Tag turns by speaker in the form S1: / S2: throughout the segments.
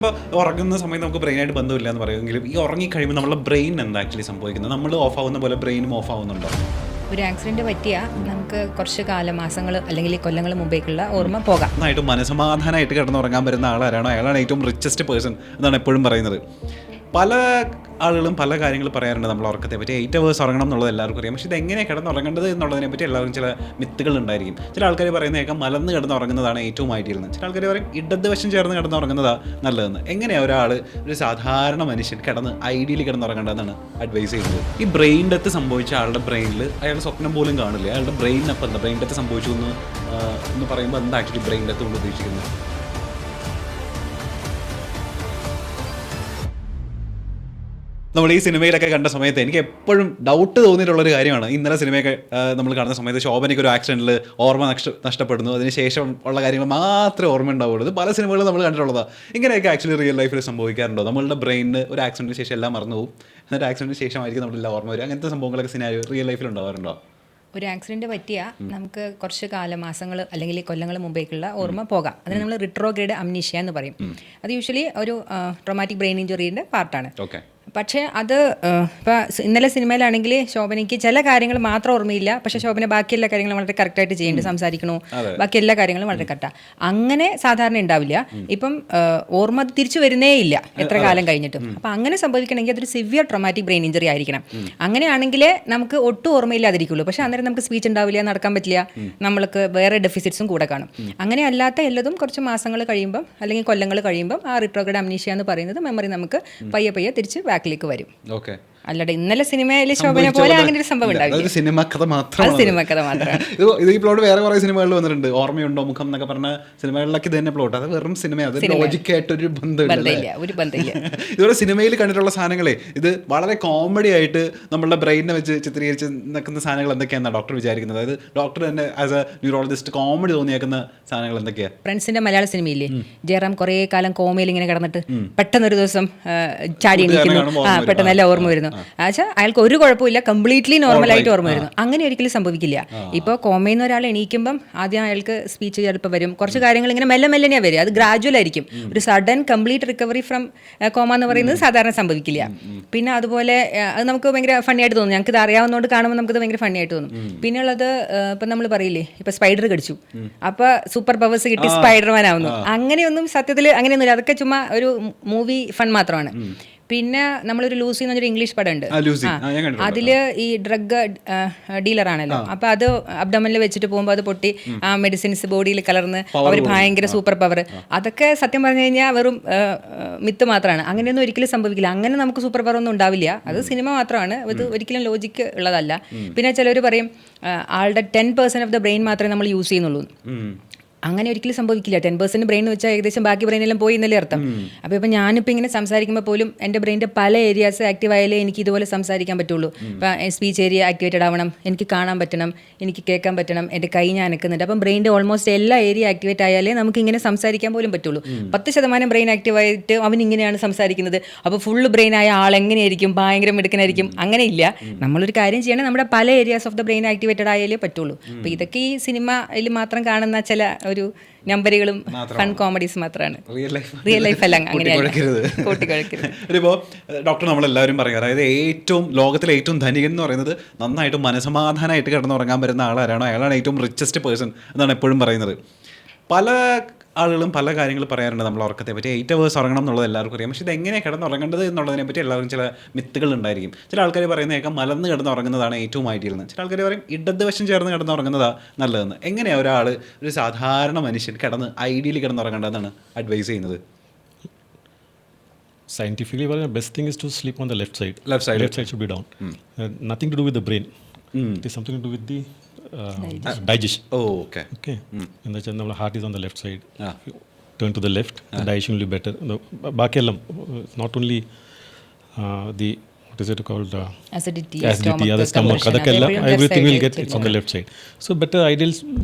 S1: ഇപ്പോൾ ഉറങ്ങുന്ന സമയത്ത് നമുക്ക് ബ്രെയിനായിട്ട് ബന്ധമില്ല എന്ന് പറയുമെങ്കിലും ഈ ഉറങ്ങിക്കഴിയുമ്പോൾ നമ്മുടെ ബ്രെയിൻ എന്താ ആക്ച്വലി സംഭവിക്കുന്നത്? നമ്മൾ ഓഫ് ആവുന്ന പോലെ ബ്രെയിനും ഓഫ് ആവുന്നുണ്ടോ?
S2: ഒരു ആക്സിഡന്റ് പറ്റിയാൽ നമുക്ക് കുറച്ച് കാലം, മാസങ്ങൾ അല്ലെങ്കിൽ കൊല്ലങ്ങൾ മുമ്പേക്കുള്ള ഓർമ്മ പോകാം.
S1: നന്നായിട്ട് മനസമാധാനമായിട്ട് കിടന്നുറങ്ങാൻ പറ്റുന്ന ആളാരാണോ അയാളാണ് ഏറ്റവും റിച്ചസ്റ്റ് പേഴ്സൺ എന്നാണ് എപ്പോഴും പറയുന്നത്. പല ആളുകളും പല കാര്യങ്ങൾ പറയാറുണ്ട് നമ്മൾ ഉറക്കത്തെ പറ്റി. 8 hours ഉറങ്ങണം എന്നുള്ളത് എല്ലാവർക്കും അറിയാം. പക്ഷേ ഇത് എങ്ങനെ കിടന്നുറങ്ങേണ്ടത് എന്നുള്ളതിനെ പറ്റി എല്ലാവർക്കും ചില മിത്തുകൾ ഉണ്ടായിരിക്കും. ചില ആൾക്കാർ പറയുന്നതൊക്കെ മലന്ന് കിടന്നുറങ്ങുന്നതാണ് ഏറ്റവും ഐഡിയൽ. ചില ആൾക്കാർ പറയും ഇടത് വശം ചേർന്ന് കിടന്നുറങ്ങുന്നതാണ് നല്ലതെന്ന്. എങ്ങനെയാണ് ഒരാൾ, ഒരു സാധാരണ മനുഷ്യൻ ഐഡിയലി കിടന്നുറങ്ങേണ്ടതെന്നാണ് അഡ്വൈസ് ചെയ്യുന്നത്. ഈ ബ്രെയിൻ ഡെത്ത് സംഭവിച്ച ആളുടെ ബ്രെയിനിൽ അയാൾ സ്വപ്നം പോലും കാണില്ല. അയാളുടെ ബ്രെയിനപ്പം എന്താ ബ്രെയിൻ ഡെത്ത് സംഭവിച്ചു എന്ന് പറയുമ്പോൾ എന്താ ആക്ച്വലി ബ്രെയിൻ ഡെത്ത് കൊണ്ട് ഉദ്ദേശിക്കുന്നത്? നമ്മൾ ഈ സിനിമയിലൊക്കെ കണ്ട സമയത്ത് എനിക്ക് എപ്പോഴും ഡൗട്ട് തോന്നിയിട്ടുള്ളൊരു കാര്യമാണ്. ഇന്നലെ സിനിമയൊക്കെ നമ്മൾ കാണുന്ന സമയത്ത് ശോഭനയ്ക്ക് ഒരു ആക്സിഡൻറ്റിൽ ഓർമ്മ നഷ്ടപ്പെടുന്നു. അതിന് ശേഷം ഉള്ള കാര്യങ്ങൾ മാത്രമേ ഓർമ്മ ഉണ്ടാവുള്ളൂ. ഇത് പല സിനിമകളും നമ്മൾ കണ്ടിട്ടുള്ളതാണ്. ഇങ്ങനെയൊക്കെ ആക്ച്വലി റിയൽ ലൈഫിൽ സംഭവിക്കാറുണ്ടോ? നമ്മളുടെ ബ്രെയിനിന് ഒരു ആക്സിഡൻറ്റിന് ശേഷം എല്ലാം മറന്നു പോകും, എന്നിട്ട് ആക്സിഡൻറ്റിന് ശേഷമായിരിക്കും നമ്മളെല്ലാം ഓർമ്മ വരിക. അങ്ങനത്തെ സംഭവങ്ങളൊക്കെ സിനാരിയോ റിയൽ ലൈഫിൽ ഉണ്ടാവാറുണ്ടോ?
S2: ഒരു ആക്സിഡന്റ് പറ്റിയാൽ നമുക്ക് കുറച്ച് കാലം, മാസങ്ങൾ അല്ലെങ്കിൽ കൊല്ലങ്ങൾ മുമ്പേക്കുള്ള ഓർമ്മ പോകാം. അതിന് നമ്മൾ റിട്രോഗ്രേഡ് അംനീഷ്യ എന്ന് പറയും. അത് യൂഷ്വലി ഒരു ട്രോമാറ്റിക് ബ്രെയിൻ ഇഞ്ചുറിയുടെ പാർട്ടാണ്. പക്ഷേ അത് ഇപ്പോൾ ഇന്നലെ സിനിമയിലാണെങ്കിൽ ശോഭനയ്ക്ക് ചില കാര്യങ്ങൾ മാത്രം ഓർമ്മയില്ല, പക്ഷേ ശോഭന ബാക്കി എല്ലാ കാര്യങ്ങളും വളരെ കറക്റ്റായിട്ട് ചെയ്യുന്നുണ്ട്, സംസാരിക്കണു, ബാക്കി എല്ലാ കാര്യങ്ങളും വളരെ കറക്റ്റാണ്. അങ്ങനെ സാധാരണ ഉണ്ടാവില്ല. ഇപ്പം ഓർമ്മ അത് തിരിച്ചു വരുന്നേ ഇല്ല എത്ര കാലം കഴിഞ്ഞിട്ടും. അപ്പം അങ്ങനെ സംഭവിക്കണമെങ്കിൽ അതൊരു സിവിയർ ട്രോമാറ്റിക് ബ്രെയിൻ ഇഞ്ചറി ആയിരിക്കണം. അങ്ങനെയാണെങ്കിലേ നമുക്ക് ഒട്ടും ഓർമ്മയില്ലാതിരിക്കുള്ളൂ. പക്ഷേ അന്നേരം നമുക്ക് സ്പീച്ച് ഉണ്ടാവില്ല, നടക്കാൻ പറ്റില്ല, നമ്മൾക്ക് വേറെ ഡെഫിസിറ്റ്സും കൂടെ കാണും. അങ്ങനെ അല്ലാത്ത എല്ലതും കുറച്ച് മാസങ്ങൾ കഴിയുമ്പം അല്ലെങ്കിൽ കൊല്ലങ്ങൾ കഴിയുമ്പം ആ റിട്രോഗ്രേഡ് അംനീഷ്യ എന്ന് പറയുന്നത് മെമ്മറി നമുക്ക് പയ്യെ പയ്യെ തിരിച്ച് ബാക്കിലേക്ക് വരും. അല്ലാതെ ഇന്നലെ സിനിമയിൽ ശോഭന പോലെ അങ്ങനെ ഒരു സംഭവം ഉണ്ടാവില്ല.
S1: സിനിമ കഥ മാത്രമാണ്. ഇത് ഈ പ്ലോട്ട് വേറെ കുറെ സിനിമകളിൽ വന്നിട്ടുണ്ട്. ഓർമ്മയുണ്ടോ മുഖം എന്നൊക്കെ പറഞ്ഞ സിനിമകളിലൊക്കെ ഇത് തന്നെ പ്ലോട്ട്. അത് വെറും സിനിമ, അത് ലോജിക്കായിട്ടൊരു ബന്ധമില്ല. ഇതുപോലെ സിനിമയിൽ കണ്ടിട്ടുള്ള സാധനങ്ങളെ ഇത് വളരെ കോമഡി ആയിട്ട് നമ്മളുടെ ബ്രെയിനിനെ വെച്ച് ചിത്രീകരിച്ച് നിൽക്കുന്ന സാധനങ്ങൾ എന്തൊക്കെയാണെന്നാണ് ഡോക്ടർ വിചാരിക്കുന്നത്? അതായത് ഡോക്ടർ തന്നെ ആസ് എ ന്യൂറോളജിസ്റ്റ് കോമഡി തോന്നിയേക്കുന്ന സാധനങ്ങൾ എന്തൊക്കെയാണ്?
S2: ഫ്രണ്ട്സിന്റെ മലയാള സിനിമയില്ലേ, ജയറാം കുറേ കാലം കോമയിൽ ഇങ്ങനെ കിടന്നിട്ട് പെട്ടെന്നൊരു ദിവസം ചാടി എണീക്കുന്നു, പെട്ടെന്ന് എല്ലാം ഓർമ്മ വരുന്നു. എന്നുവെച്ചാൽ അയാൾക്ക് ഒരു കുഴപ്പമില്ല, കംപ്ലീറ്റ്ലി നോർമലായിട്ട് ഓർമ്മ വരുന്നു. അങ്ങനെ ഒരിക്കലും സംഭവിക്കില്ല. ഇപ്പോൾ കോമയിൽ ഒരാൾ എണീക്കുമ്പം ആദ്യം അയാൾക്ക് സ്പീച്ച് ചിലപ്പോൾ വരും, കുറച്ച് കാര്യങ്ങൾ ഇങ്ങനെ മെല്ലെ മെല്ലനെയാണ് വരും. അത് ഗ്രാജുവൽ ആയിരിക്കും. ഒരു sudden complete recovery from comma എന്ന് പറയുന്നത് സാധാരണ സംഭവിക്കില്ല. പിന്നെ അതുപോലെ അത് നമുക്ക് ഭയങ്കര ഫണ്ണി ആയിട്ട് തോന്നും. ഞങ്ങൾക്ക് ഇത് അറിയാവുന്നതുകൊണ്ട് കാണുമ്പോൾ നമുക്കത് ഭയങ്കര ഫണ്ണി ആയിട്ട് തോന്നും. പിന്നെ ഉള്ളത് ഇപ്പം നമ്മൾ പറയില്ലേ, ഇപ്പം സ്പൈഡർ കടിച്ചു, അപ്പോൾ സൂപ്പർ പവേഴ്സ് കിട്ടി സ്പൈഡർമാൻ ആവുന്നു. അങ്ങനെയൊന്നും സത്യത്തിൽ അങ്ങനെയൊന്നുമില്ല. അതൊക്കെ ചുമ്മാ ഒരു മൂവി ഫൺ മാത്രമാണ്. പിന്നെ നമ്മളൊരു ലൂസി എന്ന് പറഞ്ഞൊരു ഇംഗ്ലീഷ് പടം ഉണ്ട്. അതില് ഈ ഡ്രഗ് ഡീലറാണല്ലോ. അപ്പൊ അത് അബ്ഡമനിൽ വെച്ചിട്ട് പോകുമ്പോൾ അത് പൊട്ടി ആ മെഡിസിൻസ് ബോഡിയിൽ കലർന്ന് അവർ ഭയങ്കര സൂപ്പർ പവർ. അതൊക്കെ സത്യം പറഞ്ഞു കഴിഞ്ഞാൽ വെറും മിത്ത് മാത്രമാണ്. അങ്ങനെയൊന്നും ഒരിക്കലും സംഭവിക്കില്ല. അങ്ങനെ നമുക്ക് സൂപ്പർ പവർ ഒന്നും ഉണ്ടാവില്ല. അത് സിനിമ മാത്രമാണ്. ഇത് ഒരിക്കലും ലോജിക്ക് ഉള്ളതല്ല. പിന്നെ ചിലർ പറയും ആളുടെ 10% ഓഫ് ദ ബ്രെയിൻ മാത്രമേ നമ്മൾ യൂസ് ചെയ്യുന്നുള്ളൂ. അങ്ങനെ ഒരിക്കലും സംഭവിക്കില്ല. 10% ബ്രെയിൻ വെച്ചാൽ ഏകദേശം ബാക്കി ബ്രെയിനെല്ലാം പോയി എന്നല്ലേ അർത്ഥം. അപ്പോൾ ഇപ്പം ഞാനിപ്പോൾ ഇങ്ങനെ സംസാരിക്കുമ്പോൾ പോലും എൻ്റെ ബ്രെയിൻ്റെ പല ഏരിയാസ് ആക്റ്റീവ് ആയാലേ എനിക്ക് ഇതുപോലെ സംസാരിക്കാൻ പറ്റുള്ളൂ. ഇപ്പം സ്പീച്ച് ഏരിയ ആക്ടിവേറ്റഡ് ആവണം, എനിക്ക് കാണാൻ പറ്റണം, എനിക്ക് കേൾക്കാൻ പറ്റണം, എൻ്റെ കൈ ഞാൻ അനക്കുന്നുണ്ട്. അപ്പം ബ്രെയിൻ്റെ ഓൾമോസ്റ്റ് എല്ലാ ഏരിയ ആക്ടിവേറ്റ് ആയാലേ നമുക്ക് ഇങ്ങനെ സംസാരിക്കാൻ പോലും പറ്റുള്ളൂ. 10% ബ്രെയിൻ ആക്റ്റീവായിട്ട് അവൻ ഇങ്ങനെയാണ് സംസാരിക്കുന്നത്, അപ്പോൾ ഫുള്ള് ബ്രെയിൻ ആയ ആൾ എങ്ങനെയായിരിക്കും, ഭയങ്കര മിടുക്കനായിരിക്കും? അങ്ങനെ ഇല്ല. നമ്മളൊരു കാര്യം ചെയ്യണം, നമ്മുടെ പല areas of the brain activated ആയാലേ പറ്റുള്ളൂ. അപ്പോൾ ഇതൊക്കെ ഈ സിനിമയിൽ മാത്രം കാണുന്ന ചില ഒരു നമ്പറുകളും ഫൺ കോമഡീസ് മാത്രമാണ്. റിയൽ ലൈഫ് അല്ല അങ്ങനെയല്ല.
S1: ഇപ്പോൾ ഡോക്ടർ നമ്മളെല്ലാവരും പറയും, അതായത് ലോകത്തിലെ ഏറ്റവും ധനികൻ എന്ന് പറയുന്നത് നന്നായിട്ട് മനസമാധാനമായിട്ട് കിടന്നുറങ്ങാൻ പറ്റുന്ന ആളാരാണോ അയാളാണ് ഏറ്റവും റിച്ചസ്റ്റ് പേഴ്സൺ എന്നാണ് എപ്പോഴും പറയുന്നത്. പല ആളുകളും പല കാര്യങ്ങൾ പറയാറുണ്ട് നമ്മൾ ഉറക്കത്തെ പറ്റി. 8 hours ഉറങ്ങണം എന്നുള്ളത് എല്ലാവർക്കും അറിയാം. പക്ഷേ ഇത് എങ്ങനെയാണ് കിടന്നുറങ്ങേണ്ടത് എന്നുള്ളതിനെ പറ്റി എല്ലാവർക്കും ചില മിത്തുകൾ ഉണ്ടായിരിക്കും. ചില ആൾക്കാർ പറയുന്നതൊക്കെ മലന്ന് കിടന്നുറങ്ങുന്നതാണ് ഏറ്റവും ഐഡിയൽ എന്ന്. ചില ആൾക്കാർ പറയും ഇടത് വശം ചേർന്ന് കിടന്നുറങ്ങുന്നതാണ് നല്ലതെന്ന്. എങ്ങനെയാണ് ഒരാൾ, ഒരു സാധാരണ മനുഷ്യൻ ഐഡിയലി കിടന്നുറങ്ങേണ്ടതെന്നാണ് അഡ്വൈസ് ചെയ്യുന്നത്?
S3: Scientifically, the best thing is to sleep on the left side.
S1: Left side
S3: should be down. Nothing to do with the brain. It is something to do with the digestion.
S1: Okay.
S3: And the heart is on the left side. Turn to the left, the digestion will be better. Bakellam, not only the what is it called,
S2: acidity,
S3: the stomach, everything will get it's on the left side. So better ideal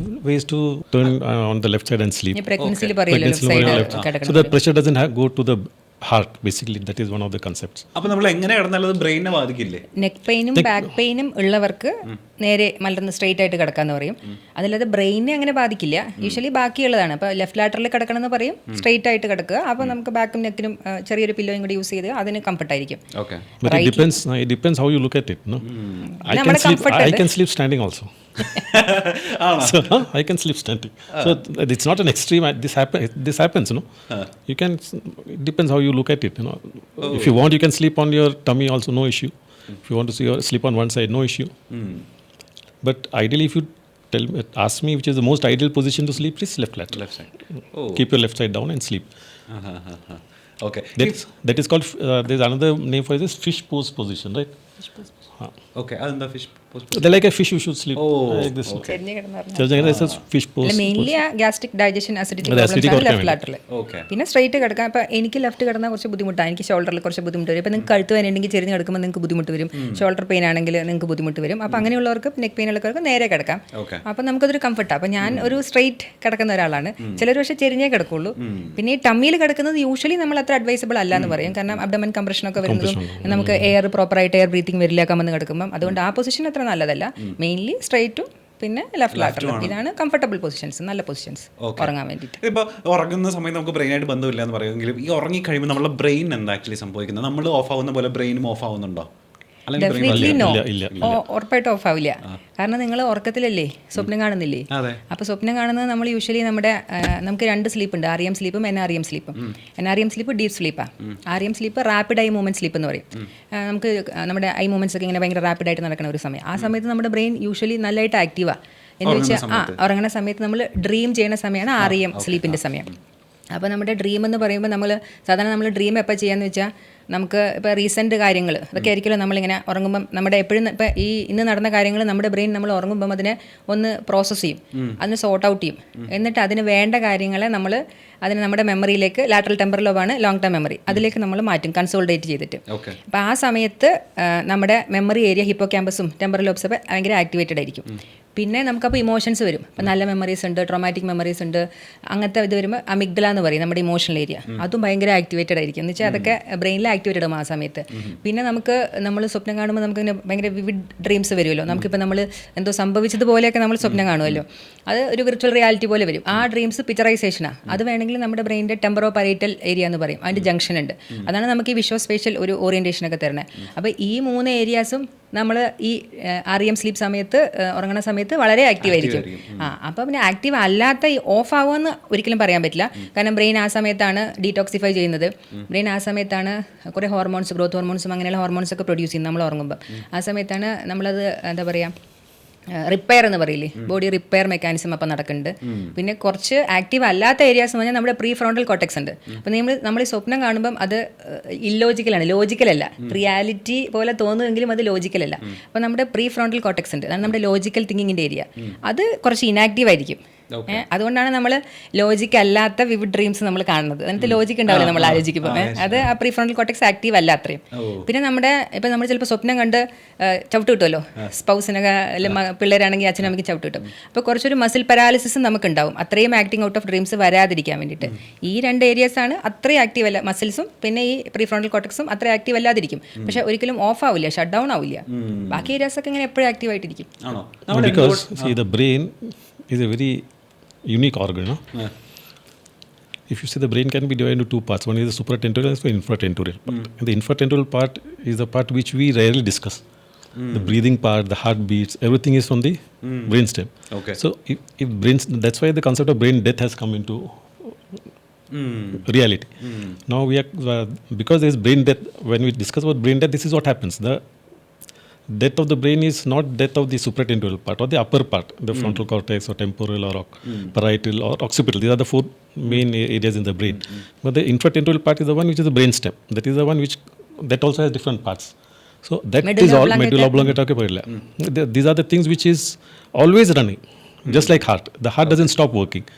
S3: ways to turn on the left side and sleep.
S2: Pregnancy left side.
S3: So the pressure doesn't go to the heart. Basically that is one of the concepts.
S1: അപ്പോൾ നമ്മൾ എങ്ങനെ കിടന്നാലും ബ്രെയിനെ ബാധിക്കില്ലേ?
S2: Neck പെയിനും back പെയിനും ഉള്ളവർക്ക് നേരെ മലർന്ന് straight ആയിട്ട് കിടക്കാന്ന് പറയും. അതിലത് ബ്രെയിനെ അങ്ങനെ ബാധിക്കില്ല. യൂഷ്വലി ബാക്കിയുള്ളതാണ്. അപ്പോൾ ലെഫ്റ്റ് ലാറ്ററിൽ കിടക്കണം എന്ന് പറയും, സ്ട്രെയിറ്റ് ആയിട്ട് കിടക്കുക. അപ്പോൾ നമുക്ക് ബാക്കും നെക്കിനും ചെറിയൊരു പില്ലോയും കൂടി യൂസ് ചെയ്ത് അതിന് കംഫർട്ടായിരിക്കും.
S1: Okay.
S3: But it depends how you look at it, no? I can sleep standing also. So I can sleep standing. So it's not an extreme. This happens, no? You can. It depends how you look at it, you know. If you want, you can sleep on your tummy also, no issue. If you want to sleep on one side, no issue. But ideally, if you ask me which is the most ideal position to sleep, is left lateral.
S1: Left side. ഓ.
S3: Keep your left side down and sleep.
S1: Okay.
S3: That is called. There's another name for this, fish pose position, right?
S1: Okay. അതെന്താ fish post?
S3: They're like a fish. You should sleep like this.
S2: ചെരിഞ്ഞ് കിടന്ന് പറഞ്ഞാൽ
S3: ചെറിയ fish pose.
S2: Mainly ആ gastric digestion acidity
S3: അതെ, acidity
S2: problems ആണ്
S3: കുറയ്ക്കാൻ
S2: left ലാറ്ററിൽ.
S1: Okay.
S2: പിന്നെ സ്ട്രെയിറ്റ് കിടക്കാൻ ഇപ്പോൾ എനിക്ക് ലെഫ്റ്റ് കിടന്നാൽ കുറച്ച് ബുദ്ധിമുട്ടാണ്. എനിക്ക് ഷോൾഡറിൽ കുറച്ച് ബുദ്ധിമുട്ട് വരും. ഇപ്പോൾ നിങ്ങൾക്ക് കഴുത്ത് വേന ഉണ്ടെങ്കിൽ ചെരിഞ്ഞ് കിടക്കുമ്പോൾ നിങ്ങൾക്ക് ബുദ്ധിമുട്ട് വരും. ഷോൾഡർ പെയിൻ ആണെങ്കിൽ നിങ്ങൾക്ക് ബുദ്ധിമുട്ട് വരും. അപ്പോൾ അങ്ങനെയുള്ളവർക്ക് നെക്ക് പെയിൻ ഉള്ളവർക്ക് നേരെ കിടക്കാം.
S1: ഓക്കെ.
S2: അപ്പോൾ നമുക്കതൊരു കംഫർട്ടാണ്. അപ്പോൾ ഞാൻ ഒരു സ്ട്രെയിറ്റ് കിടക്കുന്ന ഒരാളാണ്. ചിലർ പക്ഷേ ചെരിഞ്ഞേ കിടക്കുള്ളൂ. പിന്നെ ഈ ടമ്മിയിൽ കിടക്കുന്നത് യൂഷ്വലി നമ്മൾ അത്ര അഡ്വൈസബിൾ അല്ല എന്ന് പറയും. കാരണം അബ്ഡമൻ കംപ്രഷനൊക്കെ വരുന്നതും നമുക്ക് എയർ പ്രോപ്പറായിട്ട് എയർ ബ്രീത്തിങ് വരില്ല കമ്മന്ന് കിടക്കുമ്പോൾ. അതുകൊണ്ട് ആ പൊസിഷൻ അത്ര നല്ലതല്ല. മെയിൻലി സ്ട്രെയിറ്റും പിന്നെ ലെഫ്റ്റ് ലാറ്ററലും ഇതാണ് കംഫർട്ടബിൾ പൊസിഷൻസ്, നല്ല പൊസിഷൻസ് ഉറങ്ങാൻ വേണ്ടിയിട്ട്.
S1: ഇപ്പോൾ ഉറങ്ങുന്ന സമയത്ത് നമുക്ക് ബ്രെയിനായിട്ട് ബന്ധമില്ല എന്ന് പറയുമെങ്കിലും ഈ ഉറങ്ങി കഴിയുമ്പോൾ നമ്മുടെ ബ്രെയിൻ എന്താ ആക്ച്വലി സംഭവിക്കുന്നത്? നമ്മൾ ഓഫ് ആവുന്ന പോലെ ബ്രെയിനും ഓഫ് ആവുന്നുണ്ടോ?
S2: Definitely no.
S3: ഇല്ല.
S2: ഉറപ്പായിട്ട് ഓഫ് ആവില്ല. കാരണം നിങ്ങൾ ഉറക്കത്തിലല്ലേ സ്വപ്നം കാണുന്നില്ലേ? അപ്പോൾ സ്വപ്നം കാണുന്നത് നമ്മൾ യൂഷ്വലി നമുക്ക് 2 സ്ലീപ്പ് ഉണ്ട്, REM സ്ലീപ്പും NREM സ്ലീപ്പും. NREM സ്ലീപ്പ് ഡീപ്പ് സ്ലീപ്പാണ്. REM sleep rapid eye movement sleep എന്ന് പറയും. നമുക്ക് നമ്മുടെ ഐ മൂവ്മെന്റ്സ് ഒക്കെ ഇങ്ങനെ ഭയങ്കര റാപ്പിഡായിട്ട് നടക്കുന്ന ഒരു സമയം. ആ സമയത്ത് നമ്മുടെ ബ്രെയിൻ യൂഷ്വലി നല്ലതായിട്ട് ആക്റ്റീവാണ്. എന്ന് വെച്ചാൽ ഉറങ്ങുന്ന സമയത്ത് നമ്മൾ ഡ്രീം ചെയ്യുന്ന സമയമാണ് REM സ്ലീപ്പിൻ്റെ സമയം. അപ്പോൾ നമ്മുടെ ഡ്രീം എന്ന് പറയുമ്പോൾ സാധാരണ നമ്മൾ ഡ്രീം എപ്പോൾ ചെയ്യാന്ന് വെച്ചാൽ നമുക്ക് ഇപ്പോൾ റീസെൻറ്റ് കാര്യങ്ങൾ അതൊക്കെ ആയിരിക്കുമല്ലോ നമ്മളിങ്ങനെ ഉറങ്ങുമ്പം നമ്മുടെ എപ്പോഴും ഇപ്പോൾ ഇന്ന് നടന്ന കാര്യങ്ങൾ നമ്മുടെ ബ്രെയിൻ നമ്മൾ ഉറങ്ങുമ്പം അതിനെ ഒന്ന് പ്രോസസ്സ് ചെയ്യും, അതിന് സോർട്ട് ഔട്ട് ചെയ്യും. എന്നിട്ട് അതിന് വേണ്ട കാര്യങ്ങളെ അതിന് നമ്മുടെ മെമ്മറിയിലേക്ക് ലാറ്ററൽ ടെമ്പറൽ ലോബാണ് ലോങ് ടേം മെമ്മറി, അതിലേക്ക് നമ്മൾ മാറ്റും കൺസോൾഡേറ്റ് ചെയ്തിട്ട്. അപ്പോൾ ആ സമയത്ത് നമ്മുടെ മെമ്മറി ഏരിയ ഹിപ്പോ ക്യാമ്പസും ടെമ്പറൽ ലോബ്സ് ഒക്കെ ഭയങ്കര ആക്ടിവേറ്റഡ് ആയിരിക്കും. പിന്നെ നമുക്കപ്പോൾ ഇമോഷൻസ് വരും. ഇപ്പം നല്ല മെമ്മറീസ് ഉണ്ട്, ട്രോമാറ്റിക് മെമ്മറീസ് ഉണ്ട്, അങ്ങനത്തെ ഇത് വരുമ്പോൾ അമിഗ്ഡല എന്ന് പറയും നമ്മുടെ ഇമോഷണൽ ഏരിയ, അതും ഭയങ്കര ആക്ടിവേറ്റഡ് ആയിരിക്കും. എന്ന് വെച്ചാൽ അതൊക്കെ ബ്രെയിനിൽ ആക്ടിവേറ്റഡ് ആവും ആ സമയത്ത്. പിന്നെ നമ്മൾ സ്വപ്നം കാണുമ്പോൾ നമുക്ക് ഭയങ്കര വിവിഡ് ഡ്രീംസ് വരുമല്ലോ. നമുക്കിപ്പോൾ നമ്മൾ എന്തോ സംഭവിച്ചതുപോലെയൊക്കെ നമ്മൾ സ്വപ്നം കാണുമല്ലോ, അത് ഒരു വിർച്വൽ റിയാലിറ്റി പോലെ വരും. ആ ഡ്രീംസ് പിക്ചറൈസേഷനാണ്. അത് വേണമെങ്കിൽ നമ്മുടെ ബ്രെയിനിൻ്റെ ടെമ്പറോ പരേറ്റൽ ഏരിയ എന്ന് പറയും, അതിൻ്റെ ജംഗ്ഷൻ ഉണ്ട്. അതാണ് നമുക്ക് ഈ വിഷ്വൽ സ്പേഷ്യൽ ഒരു ഓറിയൻറ്റേഷനൊക്കെ തരുന്നത്. അപ്പോൾ ഈ 3 ഏരിയാസും നമ്മൾ ഈ REM സ്ലീപ്പ് സമയത്ത് ഉറങ്ങുന്ന സമയത്ത് വളരെ ആക്റ്റീവ് ആയിരിക്കും. അപ്പോൾ പിന്നെ ആക്റ്റീവ് അല്ലാത്ത ഈ ഓഫ് ആവുമെന്ന് ഒരിക്കലും പറയാൻ പറ്റില്ല. കാരണം ബ്രെയിൻ ആ സമയത്താണ് ഡീടോക്സിഫൈ ചെയ്യുന്നത്. ബ്രെയിൻ ആ സമയത്താണ് കുറേ ഹോർമോൺസ്, ഗ്രോത്ത് ഹോർമോൺസും അങ്ങനെയുള്ള ഹോർമോൺസ് ഒക്കെ പ്രൊഡ്യൂസ് ചെയ്യുന്നത് നമ്മൾ ഉറങ്ങുമ്പോൾ. ആ സമയത്താണ് നമ്മളത് എന്താ പറയുക റിപ്പയർ എന്ന് പറയില്ലേ, ബോഡി റിപ്പയർ മെക്കാനിസം അപ്പം നടക്കുന്നുണ്ട്. പിന്നെ കുറച്ച് ആക്റ്റീവ് അല്ലാത്ത ഏരിയാസ് എന്ന് പറഞ്ഞാൽ നമ്മുടെ പ്രീ ഫ്രോണ്ടൽ കോർട്ടെക്സ് ഉണ്ട്. അപ്പം നമ്മൾ ഈ സ്വപ്നം കാണുമ്പം അത് ഇല്ലോജിക്കലാണ്, ലോജിക്കലല്ല. റിയാലിറ്റി പോലെ തോന്നുമെങ്കിലും അത് ലോജിക്കലല്ല. അപ്പം നമ്മുടെ പ്രീ ഫ്രോണ്ടൽ കോർട്ടെക്സ് ഉണ്ട്, അതാണ് നമ്മുടെ ലോജിക്കൽ തിങ്കിങ്ങിൻ്റെ ഏരിയ. അത് കുറച്ച് ഇനാക്റ്റീവ് ആയിരിക്കും. അതുകൊണ്ടാണ് നമ്മൾ ലോജിക്ക് അല്ലാത്ത വിവിഡ് ഡ്രീംസ് നമ്മൾ കാണുന്നത്. അതിനകത്ത് ലോജിക്ക് ഉണ്ടാവില്ല നമ്മൾ ആലോചിക്കുമ്പോൾ. അത് ആ പ്രീ ഫ്രോണ്ടൽ കോർട്ടെക്സ് ആക്റ്റീവ് അല്ല അത്രയും. പിന്നെ ഇപ്പം നമ്മൾ ചിലപ്പോൾ സ്വപ്നം കണ്ട് ചവിട്ട് കിട്ടുമല്ലോ, സ്പൗസിനൊക്കെ പിള്ളേരാണെങ്കിൽ അച്ഛനമ്മയ്ക്ക് ചവിട്ട് കിട്ടും. അപ്പോൾ കുറച്ചൊരു മസിൽ പാരാലിസിസും നമുക്കുണ്ടാവും, അത്രയും ആക്ടിങ് ഔട്ട് ഓഫ് ഡ്രീംസ് വരാതിരിക്കാൻ വേണ്ടിയിട്ട്. ഈ 2 ഏരിയാസാണ് അത്രയും ആക്റ്റീവ് അല്ല, മസിൽസും പിന്നെ ഈ പ്രീ ഫ്രോണ്ടൽ കോർട്ടെക്സും അത്ര ആക്റ്റീവ് അല്ലാതിരിക്കും. പക്ഷെ ഒരിക്കലും ഓഫ് ആവില്ല, ഷട്ട് ഡൗൺ ആവില്ല. ബാക്കി ഏരിയാസൊക്കെ ഇങ്ങനെ എപ്പോഴും ആക്റ്റീവ് ആയിട്ടിരിക്കും.
S3: Because see, the brain is a very unique organ, no? If you see, the brain can be divided into 2 parts. One is the supratentorial and the infratentorial part. And the infratentorial part is the part which we rarely discuss. The breathing part, the heartbeats, everything is from the brainstem.
S1: Okay.
S3: So if that's why the concept of brain death has come into reality. Now we are because there is brain death. When we discuss about brain death, this is what happens. The death of the brain is not death of the supratentorial part or the upper part, the frontal cortex or temporal or parietal or occipital. These are the 4 main areas in the brain. But the infratentorial part is the one which is the brainstem. That is the one that also has different parts. So that is all medulla oblongata ke parilla. These are the things which is always running, just like heart. The heart doesn't stop working.